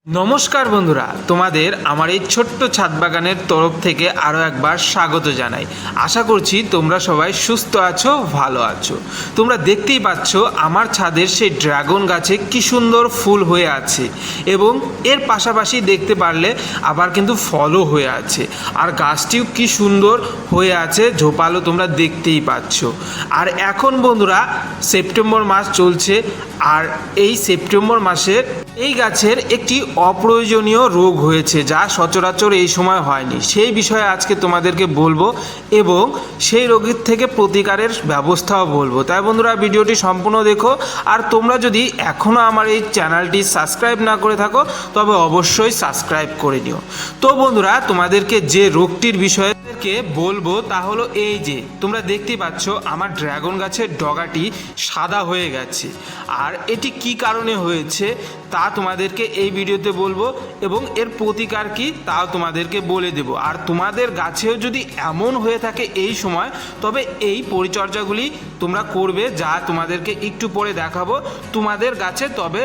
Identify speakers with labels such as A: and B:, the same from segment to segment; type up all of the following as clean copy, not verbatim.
A: নমস্কার বন্ধুরা, তোমাদের আমার এই ছোট্ট ছাদ বাগানের তরফ থেকে আরও একবার স্বাগত জানাই। আশা করছি তোমরা সবাই সুস্থ আছো, ভালো আছো। তোমরা দেখতেই পাচ্ছ আমার ছাদের সেই ড্রাগন গাছে কি সুন্দর ফুল হয়ে আছে এবং এর পাশাপাশি দেখতে পারলে আবার কিন্তু ফলও হয়ে আছে। আর গাছটিও কি সুন্দর হয়ে আছে, ঝোপালো, তোমরা দেখতেই পাচ্ছ। আর এখন বন্ধুরা সেপ্টেম্বর মাস চলছে, আর এই সেপ্টেম্বর মাসের এই গাছের একটি অপ্রয়োজনীয় রোগ হয়েছে, যা সচরাচর এই সময় হয়নি। সেই বিষয়ে আজকে তোমাদেরকে বলবো এবং সেই রোগের থেকে প্রতিকারের ব্যবস্থাও বলবো। তাই বন্ধুরা ভিডিওটি সম্পূর্ণ দেখো। আর তোমরা যদি এখনও আমার এই চ্যানেলটি সাবস্ক্রাইব না করে থাকো তবে অবশ্যই সাবস্ক্রাইব করে নিও। তো বন্ধুরা তোমাদেরকে যে রোগটির বিষয়ে বলবো তা হলো এই যে তোমরা দেখতেই পাচ্ছ আমার ড্রাগন গাছের ডগাটি সাদা হয়ে গেছে। আর এটি কি কারণে হয়েছে তা তোমাদেরকে এই ভিডিওতে বলবো এবং এর প্রতিকার কি তাও তোমাদেরকে বলে দেব। আর তোমাদের গাছেও যদি এমন হয়ে থাকে এই সময়, তবে এই পরিচর্যাগুলি তোমরা করবে, যা তোমাদেরকে একটু পরে দেখাবো তোমাদের গাছে, তবে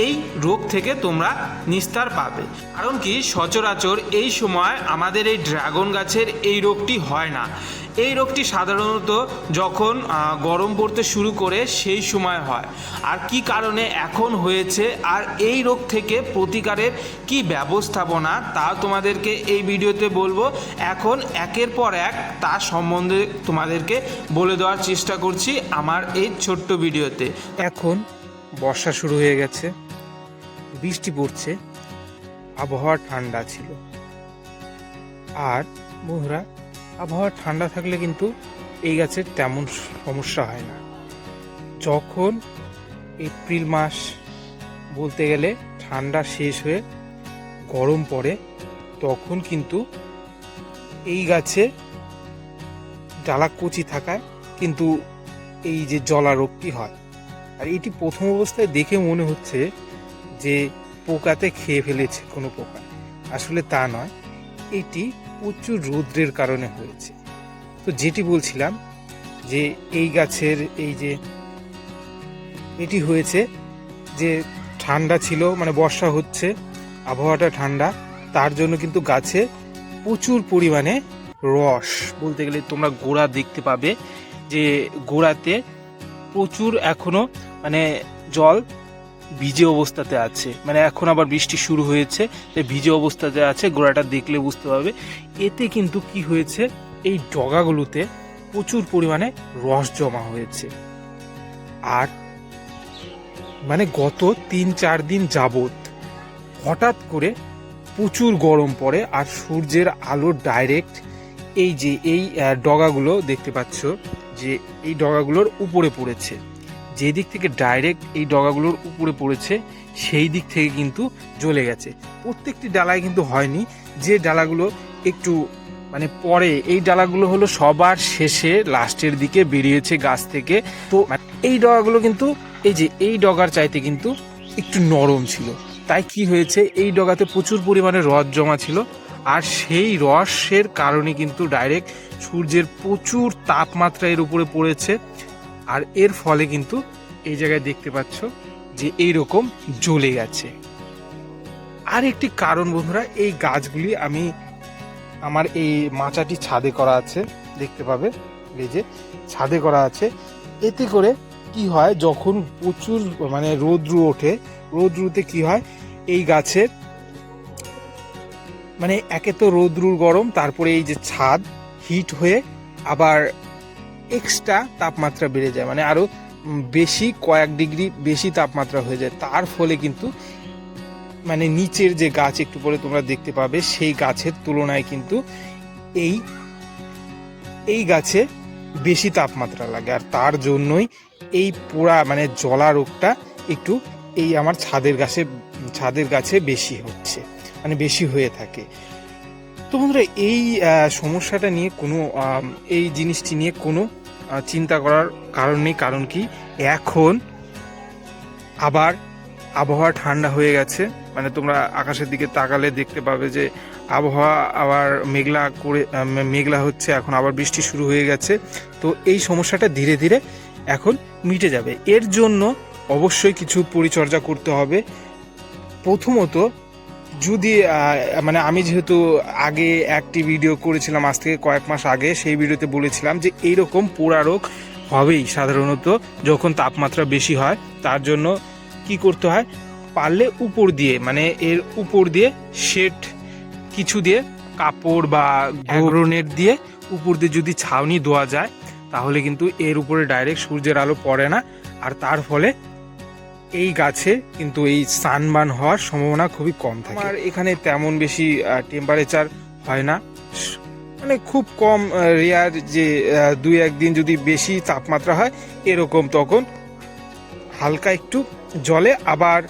A: এই রোগ থেকে তোমরা নিস্তার পাবে। কারণ কি সচরাচর এই সময় আমাদের এই ড্রাগন গাছের এই রোগটি হয় না। এই রোগটি সাধারণত যখন গরম পড়তে শুরু করে সেই সময় হয়। আর কি কারণে এখন হয়েছে আর এই রোগ থেকে প্রতিকারের কি ব্যবস্থাপনা তা তোমাদেরকে এই ভিডিওতে বলবো। এখন একের পর এক তার সম্বন্ধে তোমাদেরকে বলে দেওয়ার চেষ্টা করছি আমার এই ছোট্ট ভিডিওতে।
B: এখন বর্ষা শুরু হয়ে গেছে, বৃষ্টি পড়ছে, আবহাওয়া ঠান্ডা ছিল। আর বন্ধুরা, আবহাওয়া ঠান্ডা থাকলে কিন্তু এই গাছের তেমন সমস্যা হয় না। যখন এপ্রিল মাস বলতে গেলে ঠান্ডা শেষ হয়ে গরম পড়ে, তখন কিন্তু এই গাছে ডালা কচি থাকায় কিন্তু এই যে জলা রোগটি হয়। আর এটি প্রথম অবস্থায় দেখে মনে হচ্ছে যে পোকাতে খেয়ে ফেলেছে কোনো পোকা, আসলে তা নয়, এটি প্রচুর রৌদ্রের কারণে হয়েছে। তো যেটি বলছিলাম যে এই গাছের এই যে এটি হয়েছে যে ঠান্ডা ছিল, মানে বর্ষা হচ্ছে, আবহাওয়াটা ঠান্ডা, তার জন্য কিন্তু গাছে প্রচুর পরিমাণে রস, বলতে গেলে তোমরা গোড়া দেখতে পাবে যে গোড়াতে প্রচুর এখনো মানে জল ভিজে অবস্থাতে আছে। মানে এখন আবার বৃষ্টি শুরু হয়েছে, ভিজে অবস্থাতে আছে, গোড়াটা দেখলে বুঝতে পারবে। এতে কিন্তু কি হয়েছে, এই ডগাগুলোতে প্রচুর পরিমাণে রস জমা হয়েছে। আর মানে গত 3-4 দিন যাবত হঠাৎ করে প্রচুর গরম পড়ে, আর সূর্যের আলো ডাইরেক্ট এই যে এই ডগাগুলো দেখতে পাচ্ছ যে এই ডগাগুলোর উপরে পড়েছে। যে দিক থেকে ডাইরেক্ট এই ডগাগুলোর উপরে পড়েছে সেই দিক থেকে কিন্তু জ্বলে গেছে। প্রত্যেকটি ডালায় কিন্তু হয়নি, যে ডালাগুলো একটু মানে পরে, এই ডালাগুলো হলো সবার শেষে লাস্টের দিকে বেরিয়েছে গাছ থেকে। তো এই ডগাগুলো কিন্তু এই যে এই ডগার চাইতে কিন্তু একটু নরম ছিল। তাই কি হয়েছে, এই ডগাতে প্রচুর পরিমাণে রস জমা ছিল, আর সেই রসের কারণে কিন্তু ডাইরেক্ট সূর্যের প্রচুর তাপমাত্রা এর উপরে পড়েছে। আর এর ফলে কিন্তু এই জায়গায় দেখতে পাচ্ছ যে এইরকম জ্বলে গেছে। আর একটি কারণ বন্ধুরা, এই গাছগুলি আমি আমার এই মাচাটি ছাদে করা আছে, দেখতে পাবে এই যে ছাদে করা আছে। এতে করে কি হয়, যখন প্রচুর মানে রৌদ্র ওঠে, রৌদ্রুতে কি হয়, এই গাছের মানে একে তো রৌদ্রুর গরম, তারপরে এই যে ছাদ হিট হয়ে আবার এক্সট্রা তাপমাত্রা বেড়ে যায়, মানে আরো বেশি কয়েক ডিগ্রি বেশি তাপমাত্রা হয়ে যায়। তার ফলে কিন্তু মানে নিচের যে গাছ একটু পরে তোমরা দেখতে পাবে, সেই গাছের তুলনায় কিন্তু এই গাছে বেশি তাপমাত্রা লাগে। আর তার জন্যই এই পোড়া মানে জলা রোগটা একটু এই আমার ছাদের গাছে বেশি হচ্ছে, মানে বেশি হয়ে থাকে। তো বন্ধুরা, এই সমস্যাটা নিয়ে কোনো এই জিনিসটি নিয়ে কোনো চিন্তা করার কারণ নেই। কারণ কি, এখন আবার আবহাওয়া ঠান্ডা হয়ে গেছে, মানে তোমরা আকাশের দিকে তাকালে দেখতে পাবে যে আবহাওয়া আবার মেঘলা হচ্ছে, এখন আবার বৃষ্টি শুরু হয়ে গেছে। তো এই সমস্যাটা ধীরে ধীরে এখন মিটে যাবে। এর জন্য অবশ্যই কিছু পরিচর্যা করতে হবে। প্রথমত যদি মানে আমি যেহেতু আগে একটি ভিডিও করেছিলাম আজ থেকে কয়েক মাস আগে, সেই ভিডিওতে বলেছিলাম যে এইরকম পোড়া রোগ হবেই সাধারণত যখন তাপমাত্রা বেশি হয়। তার জন্য কি করতে হয়, পারলে উপর দিয়ে মানে এর উপর দিয়ে শেড কিছু দিয়ে কাপড় বা অ্যাগ্রোনেট দিয়ে উপর দিয়ে যদি ছাউনি দেওয়া যায় তাহলে কিন্তু এর উপরে ডাইরেক্ট সূর্যের আলো পড়ে না, আর তার ফলে এই গাছে কিন্তু এই সানবার্ন হওয়ার সম্ভাবনা খুবই কম থাকে। আর এখানে তেমন বেশি টেম্পারেচার হয় না, মানে খুব কম রেয়ার যে 2-1 দিন যদি বেশি তাপমাত্রা হয় এরকম, তখন হালকা একটু জলে আবার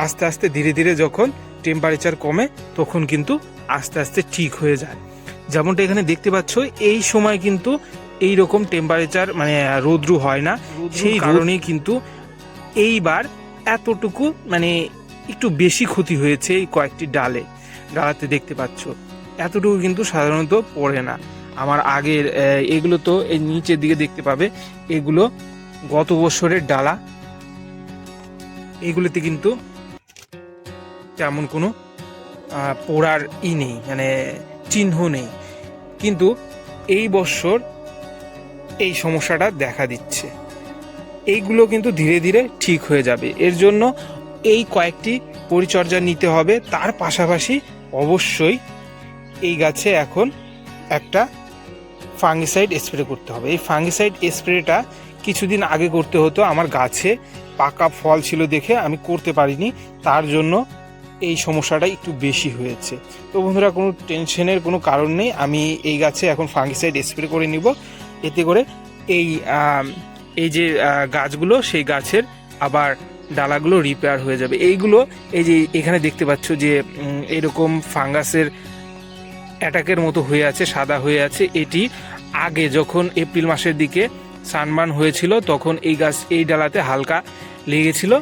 B: আস্তে আস্তে ধীরে ধীরে যখন টেম্পারেচার কমে তখন কিন্তু আস্তে আস্তে ঠিক হয়ে যায়। যেমনটা এখানে দেখতে পাচ্ছ এই সময় কিন্তু এই রকম টেম্পারেচার মানে রৌদ্রু হয় না, সেই কারণেই কিন্তু এইবার এতটুকু মানে একটু বেশি ক্ষতি হয়েছে। এই কয়েকটি ডালাতে দেখতে পাচ্ছ এতটুকু কিন্তু সাধারণত পড়ে না। আমার আগের এগুলো তো এই নিচের দিকে দেখতে পাবে, এগুলো গত বছরের ডালা, এগুলোতে কিন্তু তেমন কোনো পোড়ার নেই, মানে চিহ্ন নেই, কিন্তু এই বছর এই সমস্যাটা দেখা দিচ্ছে। এইগুলো কিন্তু ধীরে ধীরে ঠিক হয়ে যাবে, এর জন্য এই কয়েকটি পরিচর্যা নিতে হবে। তার পাশাপাশি অবশ্যই এই গাছে এখন একটা ফাঙ্গিসাইড স্প্রে করতে হবে। এই ফাঙ্গিসাইড স্প্রেটা কিছুদিন আগে করতে হতো, আমার গাছে পাকা ফল ছিল দেখে আমি করতে পারিনি, তার জন্য এই সমস্যাটা একটু বেশি হয়েছে। তো বন্ধুরা, কোনো টেনশনের কোনো কারণ নেই, আমি এই গাছে এখন ফাঙ্গিসাইড স্প্রে করে নিব। এতে করে এই যে গাছগুলো, সেই গাছের আবার ডালাগুলো রিপেয়ার হয়ে যাবে। এইগুলো এই যে এখানে দেখতে পাচ্ছ যে এরকম ফাঙ্গাসের অ্যাটাকের মতো হয়ে আছে, সাদা হয়ে আছে। এটি আগে যখন এপ্রিল মাসের দিকে সানবার্ন হয়েছিল তখন এই ডালাতে হালকা লেগেছিল,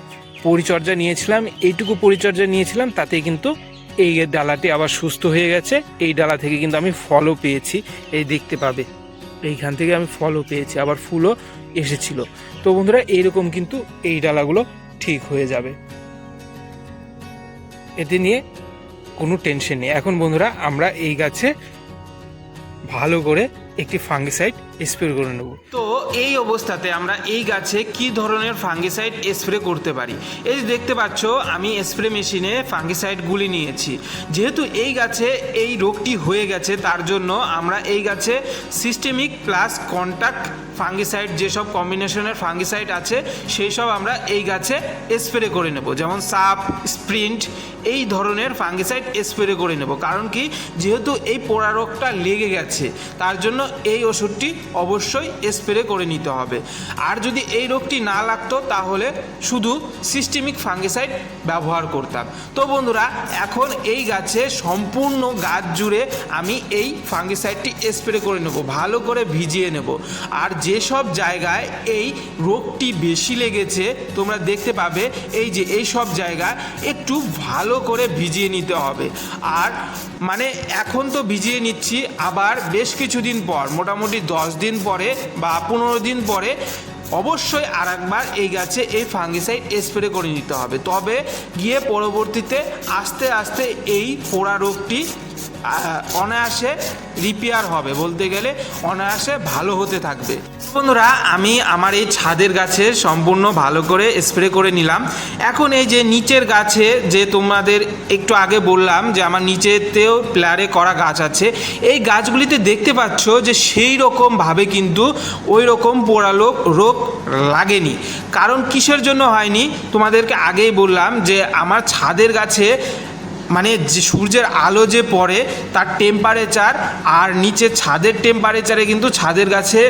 B: পরিচর্যা নিয়েছিলাম, এইটুকু পরিচর্যা নিয়েছিলাম, তাতে কিন্তু এই ডালাটি আবার সুস্থ হয়ে গেছে। এই ডালা থেকে কিন্তু আমি ফলও পেয়েছি, এই দেখতে পাবে এইখান থেকে আমি ফলও পেয়েছি, আবার ফুলও এসেছিল। তো বন্ধুরা, এইরকম কিন্তু এই ডালাগুলো ঠিক হয়ে যাবে, এতে নিয়ে কোনো টেনশন নেই। এখন বন্ধুরা, আমরা এই গাছে ভালো করে একটি ফাঙ্গিসাইড স্প্রে করে নেব।
A: তো এই অবস্থাতে আমরা এই গাছে কি ধরনের ফাঙ্গিসাইড স্প্রে করতে পারি, এই যে দেখতে পাচ্ছ আমি স্প্রে মেশিনে ফাঙ্গিসাইড গুলি নিয়েছি। যেহেতু এই গাছে এই রোগটি হয়ে গেছে, তার জন্য আমরা এই গাছে সিস্টেমিক প্লাস কন্টাক্ট ফাঙ্গিসাইড, যেসব কম্বিনেশনের ফাঙ্গিসাইড আছে সেই সব আমরা এই গাছে স্প্রে করে নেব। যেমন সাপ, স্প্রিন্ট, এই ধরনের ফাঙ্গিসাইড স্প্রে করে নেব। কারণ কি, যেহেতু এই পোড়া রোগটা লেগে গেছে তার জন্য এই ওষুধটি অবশ্যই স্প্রে করে নিতে হবে। আর যদি এই রোগটি না লাগতো তাহলে শুধু সিস্টেমিক ফাঙ্গিসাইড ব্যবহার করতাম। তো বন্ধুরা, এখন এই গাছে সম্পূর্ণ গাছ জুড়ে আমি এই ফাঙ্গিসাইডটি স্প্রে করে নেব, ভালো করে ভিজিয়ে নেব। আর যেসব জায়গায় এই রোগটি বেশি লেগেছে তোমরা দেখতে পাবে এই যে এই সব জায়গায় একটু ভালো করে ভিজিয়ে নিতে হবে। আর মানে এখন তো ভিজিয়ে নিচ্ছি, আবার বেশ কিছুদিন পর, মোটামুটি 10 দিন পরে বা 15 দিন পরে অবশ্যই আরেকবার এই গাছে এই ফাঙ্গিসাইড স্প্রে করে নিতে হবে। তবে গিয়ে পরবর্তীতে আস্তে আস্তে এই পোড়া রোগটি অনায়াসে রিপেয়ার হবে, বলতে গেলে অনায়াসে ভালো হতে থাকবে। বন্ধুরা, আমি আমার এই ছাদের গাছে সম্পূর্ণ ভালো করে স্প্রে করে নিলাম। এখন এই যে নিচের গাছে, যে তোমাদের একটু আগে বললাম যে আমার নিচেতেও প্লারে করা গাছ আছে, এই গাছগুলিতে দেখতে পাচ্ছ যে সেই রকমভাবে কিন্তু ওই রকম পোড়া রোগ লাগেনি। কারণ কিসের জন্য হয়নি তোমাদেরকে আগেই বললাম যে আমার ছাদের গাছে মানে যে সূর্যের আলো যে পড়ে তার টেম্পারেচার আর নিচে ছাদের টেম্পারেচারে কিন্তু ছাদের গাছে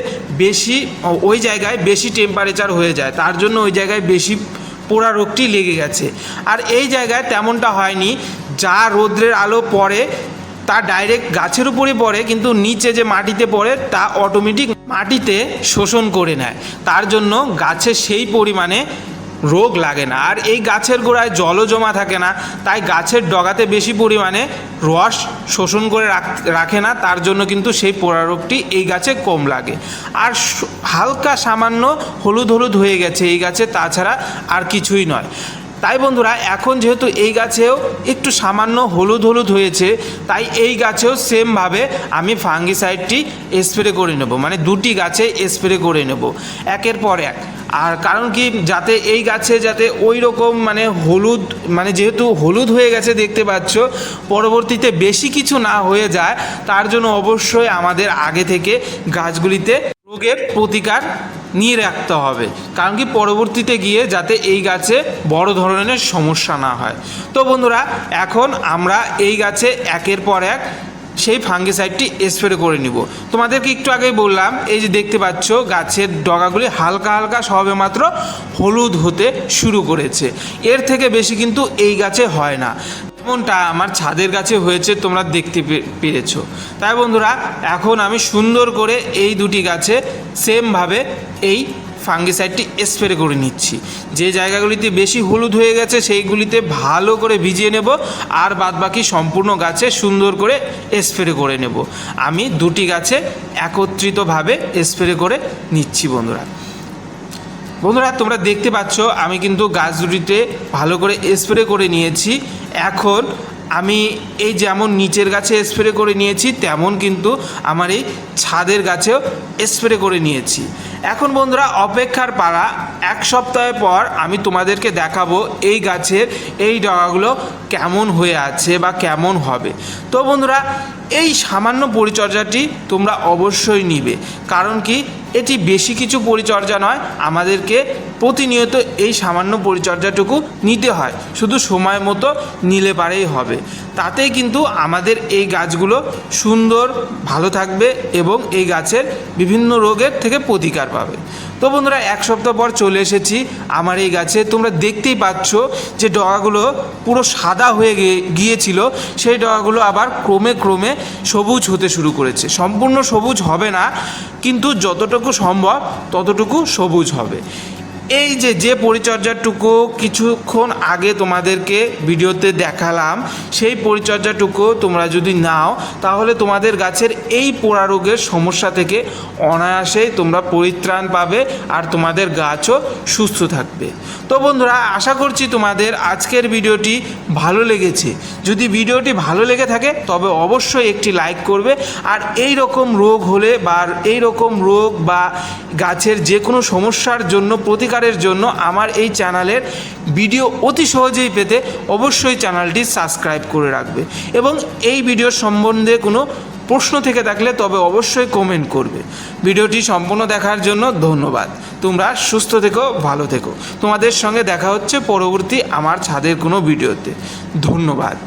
A: বেশি, ওই জায়গায় বেশি টেম্পারেচার হয়ে যায়, তার জন্য ওই জায়গায় বেশি পোড়া রোগটি লেগে গেছে। আর এই জায়গায় তেমনটা হয়নি, যা রৌদ্রের আলো পড়ে তা ডাইরেক্ট গাছের উপরে পড়ে, কিন্তু নিচে যে মাটিতে পড়ে তা অটোমেটিক মাটিতে শোষণ করে নেয়, তার জন্য গাছে সেই পরিমাণে রোগ লাগে না। আর এই গাছের গোড়ায় জলও জমা থাকে না, তাই গাছের ডগাতে বেশি পরিমাণে রস শোষণ করে রাখে না, তার জন্য কিন্তু সেই পোড়া রোগটি এই গাছে কম লাগে। আর হালকা সামান্য হলুদ হলুদ হয়ে গেছে এই গাছে, তাছাড়া আর কিছুই নয়। তাই বন্ধুরা এখন যেহেতু এই গাছেও একটু সামান্য হলুদ হলুদ হয়েছে, তাই এই গাছেও সেমভাবে আমি ফাঙ্গিসাইডটি স্প্রে করে নেব, মানে দুটি গাছে স্প্রে করে নেব একের পর এক। আর কারণ কি, যাতে এই গাছে যাতে ওই রকম মানে হলুদ, মানে যেহেতু হলুদ হয়ে গেছে দেখতে পাচ্ছ, পরবর্তীতে বেশি কিছু না হয়ে যায়, তার জন্য অবশ্যই আমাদের আগে থেকে গাছগুলিতে রোগের প্রতিকার নিয়ে রাখতে হবে। কারণ কি পরবর্তীতে গিয়ে যাতে এই গাছে বড় ধরনের সমস্যা না হয়। তো বন্ধুরা এখন আমরা এই গাছে একের পর এক সেই ফাঙ্গিসাইডটি স্প্রে করে নিব। তোমাদেরকে একটু আগেই বললাম, এই যে দেখতে পাচ্ছ গাছের ডগাগুলি হালকা হালকা সবেমাত্র হলুদ হতে শুরু করেছে, এর থেকে বেশি কিন্তু এই গাছে হয় না, যেমনটা আমার ছাদের গাছে হয়েছে তোমরা দেখতে পেরেছো। তাই বন্ধুরা এখন আমি সুন্দর করে এই দুটি গাছে সেমভাবে এই ফাঙ্গিসাইডটি স্প্রে করে নিচ্ছি। যে জায়গাগুলিতে বেশি হলুদ হয়ে গেছে সেইগুলিতে ভালো করে ভিজিয়ে নেব, আর বাদবাকি সম্পূর্ণ গাছে সুন্দর করে স্প্রে করে নেব। আমি দুটি গাছে একত্রিতভাবে স্প্রে করে নিচ্ছি বন্ধুরা। তোমরা দেখতে পাচ্ছ আমি কিন্তু গাছ দুটিতে ভালো করে স্প্রে করে নিয়েছি। এখন আমি এই যেমন নিচের গাছে স্প্রে করে নিয়েছি, তেমন কিন্তু আমার এই ছাদের গাছেও স্প্রে করে নিয়েছি। এখন বন্ধুরা অপেক্ষার পালা, এক সপ্তাহ পর আমি তোমাদেরকে দেখাবো এই গাছের এই ডগাগুলো কেমন হয়ে আছে বা কেমন হবে। তো বন্ধুরা এই সামান্য পরিচর্যাটি তোমরা অবশ্যই নিবে, কারণ কি এটি বেশি কিছু পরিচর্যা নয়, আমাদেরকে প্রতিনিয়ত এই সামান্য পরিচর্যাটুকু নিতে হয়, শুধু সময় মতো নিলে পারেই হবে। তাতেই কিন্তু আমাদের এই গাছগুলো সুন্দর ভালো থাকবে এবং এই গাছের বিভিন্ন রোগের থেকে প্রতিকার পাবে। তো বন্ধুরা এক সপ্তাহ পর চলে এসেছি আমার এই গাছে। তোমরা দেখতেই পাচ্ছ যে ডগাগুলো পুরো সাদা হয়ে গিয়েছিল, সেই ডগাগুলো আবার ক্রমে ক্রমে সবুজ হতে শুরু করেছে। সম্পূর্ণ সবুজ হবে না, কিন্তু যতটুকু সম্ভব ততটুকু সবুজ হবে। এই যে পরিচর্যাটুকু কিছুক্ষণ আগে তোমাদেরকে ভিডিওতে দেখালাম, সেই পরিচর্যাটুকু তোমরা যদি নাও তাহলে তোমাদের গাছের এই পোড়া রোগের সমস্যা থেকে অনায়াসেই তোমরা পরিত্রাণ পাবে, আর তোমাদের গাছও সুস্থ থাকবে। তো বন্ধুরা আশা করছি তোমাদের আজকের ভিডিওটি ভালো লেগেছে। যদি ভিডিওটি ভালো লেগে থাকে তবে অবশ্যই একটি লাইক করবে, আর এই রকম রোগ হলে বা এই রকম রোগ বা গাছের যে কোনো সমস্যার জন্য প্রতিকারের জন্য আমার এই চ্যানেলের ভিডিও অতি সহজেই পেতে অবশ্যই চ্যানেলটি সাবস্ক্রাইব করে রাখবে, এবং এই ভিডিওর সম্বন্ধে কোনো প্রশ্ন থেকে থাকলে তবে অবশ্যই কমেন্ট করবে। ভিডিওটি সম্পূর্ণ দেখার জন্য ধন্যবাদ। তোমরা সুস্থ থেকো, ভালো থেকো। তোমাদের সঙ্গে দেখা হচ্ছে পরবর্তী আমার ছাদের কোনো ভিডিওতে। ধন্যবাদ।